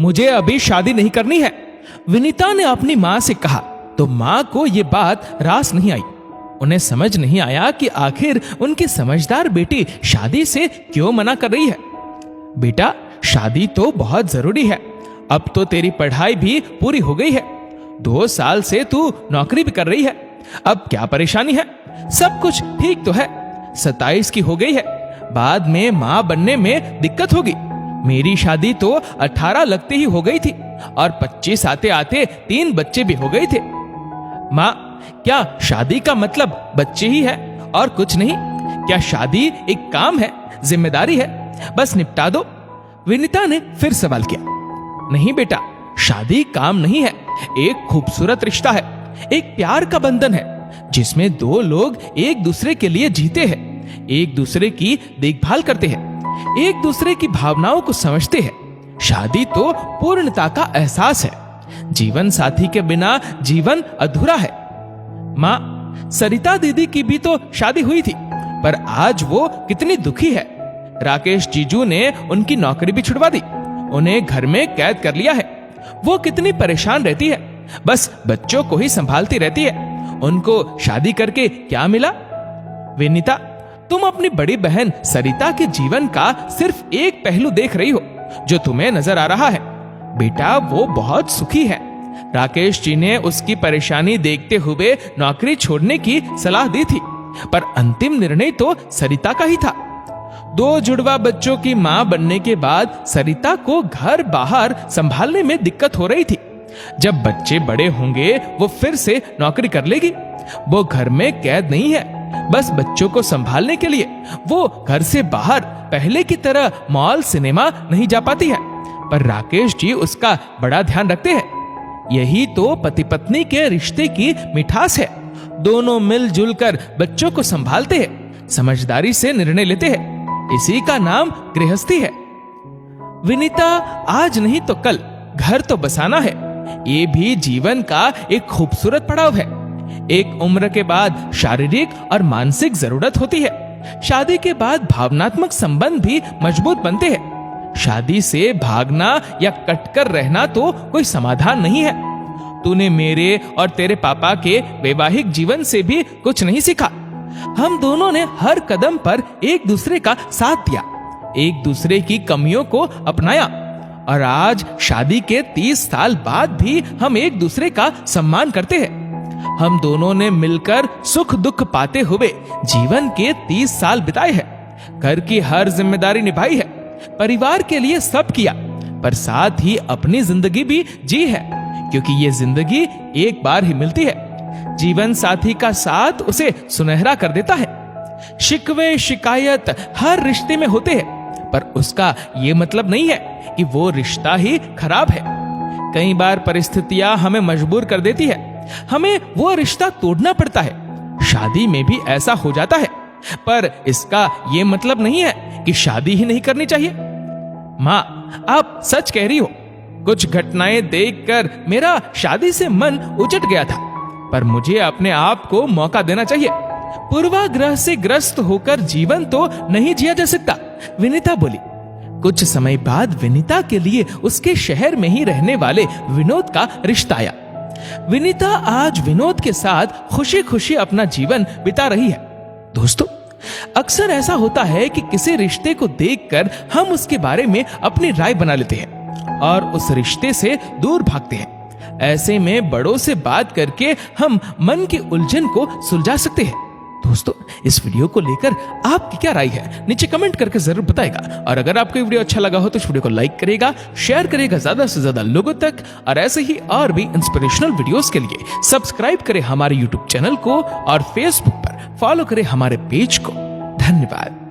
मुझे अभी शादी नहीं करनी है, विनीता ने अपनी माँ से कहा। तो माँ को ये बात रास नहीं आई। उन्हें समझ नहीं आया कि आखिर उनकी समझदार बेटी शादी से क्यों मना कर रही है। बेटा, शादी तो बहुत जरूरी है। अब तो तेरी पढ़ाई भी पूरी हो गई है, 2 साल से तू नौकरी भी कर रही है। अब क्या परेशानी है? सब कुछ ठीक तो है। 27 की हो गई है, बाद में माँ बनने में दिक्कत होगी। मेरी शादी तो 18 लगते ही हो गई थी और 25 आते आते 3 बच्चे भी हो गए थे। माँ, क्या शादी का मतलब बच्चे ही है और कुछ नहीं? क्या शादी एक काम है, जिम्मेदारी है, बस निपटा दो? विनीता ने फिर सवाल किया। नहीं बेटा, शादी काम नहीं है, एक खूबसूरत रिश्ता है, एक प्यार का बंधन है जिसमें 2 लोग एक दूसरे के लिए जीते हैं, एक दूसरे की देखभाल करते हैं, एक दूसरे की भावनाओं को समझते हैं। शादी तो पूर्णता का एहसास है। जीवन साथी के बिना जीवन अधूरा है। माँ, सरिता दीदी की भी तो शादी हुई थी, पर आज वो कितनी दुखी है। राकेश जीजू ने उनकी नौकरी भी छुड़वा दी, उन्हें घर में कैद कर लिया है। वो कितनी परेशान रहती है, बस बच्चों को ही संभालती रहती है। उनको शादी करके क्या मिला? विनीता, तुम अपनी बड़ी बहन सरिता के जीवन का सिर्फ एक पहलू देख रही हो जो तुम्हें नजर आ रहा है। बेटा, वो बहुत सुखी है। राकेश जी ने उसकी परेशानी देखते हुए नौकरी छोड़ने की सलाह दी थी, पर अंतिम निर्णय तो सरिता का ही था। 2 जुड़वा बच्चों की मां बनने के बाद सरिता को घर बाहर संभालने में दिक्कत हो रही थी। जब बच्चे बड़े होंगे वो फिर से नौकरी कर लेगी। वो घर में कैद नहीं है, बस बच्चों को संभालने के लिए वो घर से बाहर पहले की तरह मॉल, सिनेमा नहीं जा पाती है। पर राकेश जी उसका बड़ा ध्यान रखते हैं। यही तो पति पत्नी के रिश्ते की मिठास है। दोनों मिलजुल कर बच्चों को संभालते हैं, समझदारी से निर्णय लेते हैं। इसी का नाम गृहस्थी है। विनीता, आज नहीं तो कल घर तो बसाना है। ये भी जीवन का एक खूबसूरत पड़ाव है। एक उम्र के बाद शारीरिक और मानसिक जरूरत होती है। शादी के बाद भावनात्मक संबंध भी मजबूत बनते हैं। शादी से भागना या कटकर रहना तो कोई समाधान नहीं है। तूने मेरे और तेरे पापा के वैवाहिक जीवन से भी कुछ नहीं सीखा। हम दोनों ने हर कदम पर एक दूसरे का साथ दिया, एक दूसरे की कमियों को अपनाया, और आज शादी के 30 साल बाद भी हम एक दूसरे का सम्मान करते हैं। हम दोनों ने मिलकर सुख दुख पाते हुए जीवन के 30 साल बिताए हैं। घर की हर जिम्मेदारी निभाई है, परिवार के लिए सब किया, पर साथ ही अपनी जिंदगी भी जी है, क्योंकि ये जिंदगी एक बार ही मिलती है। जीवन साथी का साथ उसे सुनहरा कर देता है। शिकवे शिकायत हर रिश्ते में होते हैं, पर उसका ये मतलब नहीं है कि वो रिश्ता ही खराब है। कई बार परिस्थितियां हमें मजबूर कर देती है, हमें वो रिश्ता तोड़ना पड़ता है। शादी में भी ऐसा हो जाता है, पर इसका ये मतलब नहीं है कि शादी ही नहीं करनी चाहिए। माँ, आप सच कह रही हो। कुछ घटनाएं देखकर मेरा शादी से मन उचट गया था, पर मुझे अपने आप को मौका देना चाहिए। पूर्वाग्रह से ग्रस्त होकर जीवन तो नहीं जिया जा सकता, विनीता बोली। कुछ समय बाद विनीता के लिए उसके शहर में ही रहने वाले विनोद का रिश्ता आया। विनीता आज विनोद के साथ खुशी खुशी अपना जीवन बिता रही है। दोस्तों, अक्सर ऐसा होता है कि किसी रिश्ते को देखकर हम उसके बारे में अपनी राय बना लेते हैं और उस रिश्ते से दूर भागते हैं। ऐसे में बड़ों से बात करके हम मन की उलझन को सुलझा सकते हैं। दोस्तों, इस वीडियो को लेकर आपकी क्या राय है, नीचे कमेंट करके जरूर बताएगा। और अगर आपको ये वीडियो अच्छा लगा हो तो इस वीडियो को लाइक करेगा, शेयर करेगा ज्यादा से ज्यादा लोगों तक, और ऐसे ही और भी इंस्पिरेशनल वीडियोस के लिए सब्सक्राइब करें हमारे यूट्यूब चैनल को और फेसबुक पर फॉलो करें हमारे पेज को। धन्यवाद।